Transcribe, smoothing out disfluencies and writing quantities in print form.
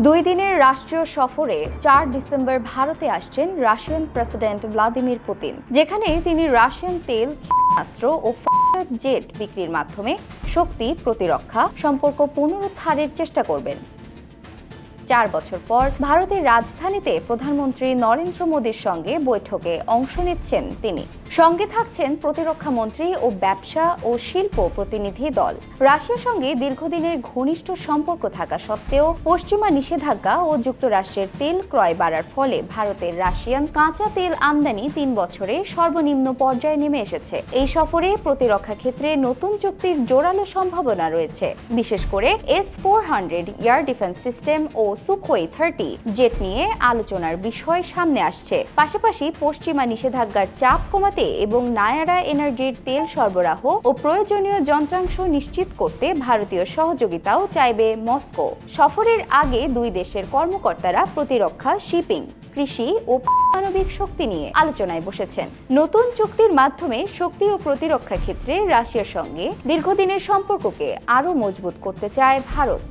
2 দিনের রাষ্ট্রীয় সফরে 4 ডিসেম্বর ভারতে আসছেন রাশিয়ান প্রেসিডেন্ট ভ্লাদিমির পুতিন, যেখানে তিনি রাশিয়ান তেল, ক্ষেপণাস্ত্র ও ফাইটার জেট বিক্রির মাধ্যমে শক্তি, প্রতিরক্ষা সম্পর্ক পুনরুদ্ধারের চেষ্টা করবেন। 4 বছর পর ভারতের রাজধানীতে প্রধানমন্ত্রী নরেন্দ্র মোদীর সঙ্গে বৈঠকে অংশ নিচ্ছেন তিনি। সঙ্গে থাকছেন প্রতিরক্ষা মন্ত্রী ও ব্যবসা ও শিল্প প্রতিনিধি দল। রাশিয়ার সঙ্গে দীর্ঘদিনের ঘনিষ্ঠ সম্পর্ক থাকা সত্ত্বেও পশ্চিমা নিষেধাজ্ঞা ও যুক্তরাষ্ট্রের তেল ক্রয় বাড়ার ফলে ভারতের রাশিয়ান কাঁচা তেল আমদানি 3 বছরে সর্বনিম্ন পর্যায়ে নেমে এসেছে। এই সফরে প্রতিরক্ষা ক্ষেত্রে নতুন চুক্তির জোরালো সম্ভাবনা রয়েছে, বিশেষ করে S-400 এয়ার ডিফেন্স সিস্টেম ও সুখোই 30 জেট নিয়ে আলোচনার বিষয় সামনে আসছে। পাশাপাশি পশ্চিমা নিষেধাজ্ঞার চাপ কমাতে এবং নায়ারা এনার্জির তেল সরবরাহ ও প্রয়োজনীয় যন্ত্রাংশ নিশ্চিত করতে ভারতীয় সহযোগিতাও চাইবে মস্কো। সফরের আগে দুই দেশের কর্মকর্তারা প্রতিরক্ষা, শিপিং, কৃষি ও পারমাণবিক শক্তি নিয়ে আলোচনায় বসেছেন। নতুন চুক্তির মাধ্যমে শক্তি ও প্রতিরক্ষা ক্ষেত্রে রাশিয়ার সঙ্গে দীর্ঘদিনের সম্পর্ককে আরও মজবুত করতে চায় ভারত।